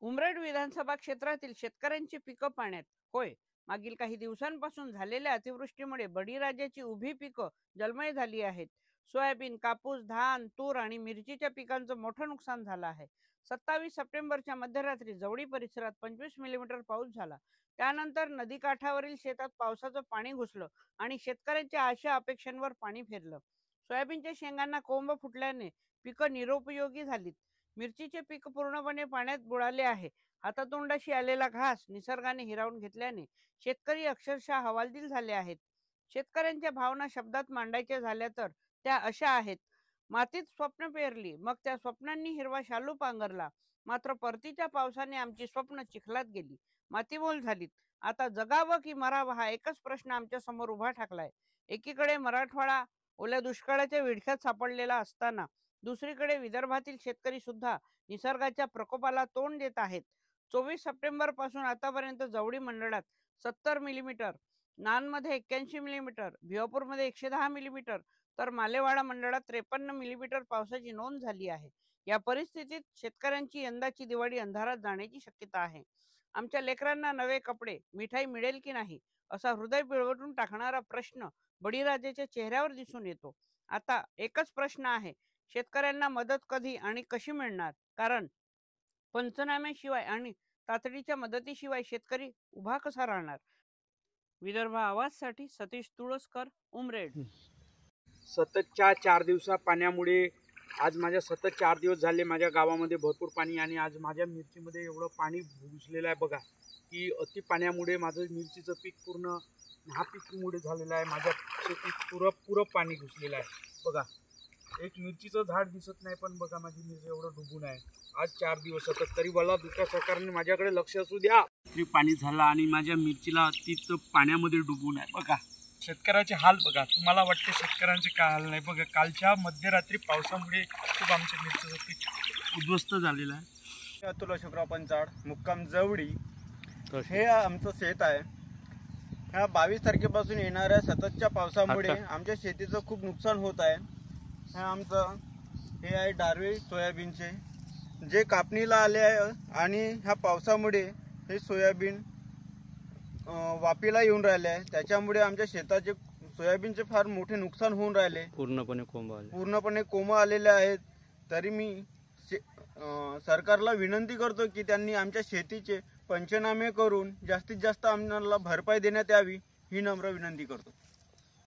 उमरेड विधानसभा क्षेत्रातील शेतकऱ्यांची पिकं पाण्यात. होय, मागील काही दिवसांपासून झालेल्या अतिवृष्टीमुळे बळीराजाची उभी पिकं जलमय झाली आहेत. सोयाबीन, कापूस, धान, तूर आणि मिरचीच्या पिकांचं मोठं नुकसान झालं आहे. 27 सप्टेंबरच्या मध्यरात्री जवळी परिसरात 25 मिलीमीटर पाऊस झाला. त्यानंतर नदीकाठावरील शेतात पावसाचं पाणी घुसलं आणि शेतकऱ्यांच्या आशा अपेक्षांवर पाणी फिरलं. सोयाबीनच्या शेंगांना कोंब फुटल्याने पिकं निरुपयोगी झालीत. मिरचीचे पीक पूर्णपणे पाण्यात बुडाले आहे. हातातोंडाशी आलेला घास निसर्गाने हिरावून घेतल्याने शेतकरी अक्षरशः हवालदिल झाले आहेत. शेतकऱ्यांच्या भावना शब्दात मांडायच्या झाल्या तर त्या अशा आहेत. मातीत स्वप्न पेरली, मग त्या स्वप्नांनी हिरवा शालू पांघरला. मात्र परतीच्या पावसाने आमची स्वप्न चिखलात गेली, मातीमोल झालीत. आता जगावं की मरावं हा एकच प्रश्न आमच्या समोर उभा ठाकलाय. एकीकडे मराठवाडा ओल्या दुष्काळाच्या विळख्यात सापडलेला असताना दुसरीकडे विदर्भातील शेतकरी सुद्धा निसर्गाच्या प्रकोपाला तोंड देत आहेत. 24 सप्टेंबर पासून आतापर्यंत जवळी मंडळात 70 मिलीमीटर, नानमध्ये 81 मिलीमीटर, भिवापूरमध्ये 110 मिलीमीटर तर मालेवाडा मंडळात 53 मिलीमीटर पावसाची नोंद झाली आहे. या परिस्थितीत शेतकऱ्यांची यंदाची दिवाळी अंधारात जाण्याची शक्यता आहे. आमच्या लेकरांना नवे कपडे, मिठाई मिळेल की नाही असा हृदय पिळवटून टाकणारा प्रश्न बळीराजाच्या चेहऱ्यावर दिसून येतो. आता एकच प्रश्न आहे, शेतकऱ्यांना मदत कधी आणि कशी मिळणार? कारण पंचनाम्याशिवाय आणि तातडीच्या मदतीशिवाय शेतकरी उभा कसा राहणार? विदर्भ आवाजसाठी सतीश तुळसकर, उमरेड. सततच्या 4 दिवसा पाण्यामुळे आज माझ्या सतत 4 दिवस झाले माझ्या गावामध्ये भरपूर पाणी आणि आज माझ्या मिरचीमध्ये एवढं पाणी घुसलेलं आहे बघा, की अति पाण्यामुळे माझं मिरचीचं पीक पूर्ण महापीकमुळे झालेलं आहे. माझ्या शेतीत पुरं पाणी घुसलेलं आहे बघा. एक मिरचीचं झाड दिसत नाही, पण बघा माझी मिरची एवढं डुबून आहे आज 4 दिवस सतत. तरी मला दुसऱ्या सरकारने माझ्याकडे लक्ष असू द्या. पाणी झालं आणि माझ्या मिरचीला अतिच पाण्यामध्ये डुबून आहे बघा. शेतकऱ्याचे हाल बघा. तुम्हाला वाटते शेतकऱ्यांचे काय हाल नाही बघा. कालच्या मध्यरात्री पावसामुळे खूप आमच्या मिरचीचं पीक उद्ध्वस्त झालेलं आहे. अतुल अशोकराव पंचाळ, मुक्काम जवळी. हे आमचं शेत आहे. ह्या 22 तारखेपासून येणाऱ्या सततच्या पावसामुळे आमच्या शेतीचं खूप नुकसान होत आहे. हे आहे डारवे सोयाबीनचे, जे कापणीला आले आहे आणि ह्या पावसामुळे हे सोयाबीन वापीला येऊन राहिले आहे. त्याच्यामुळे आमच्या शेताचे सोयाबीनचे फार मोठे नुकसान होऊन राहिले. पूर्णपणे कोंब आलेले आहेत. तरी मी सरकारला विनंती करतो की त्यांनी आमच्या शेतीचे पंचनामे करून जास्तीत जास्त आम्हाला भरपाई देण्यात यावी, ही नम्र विनंती करतो.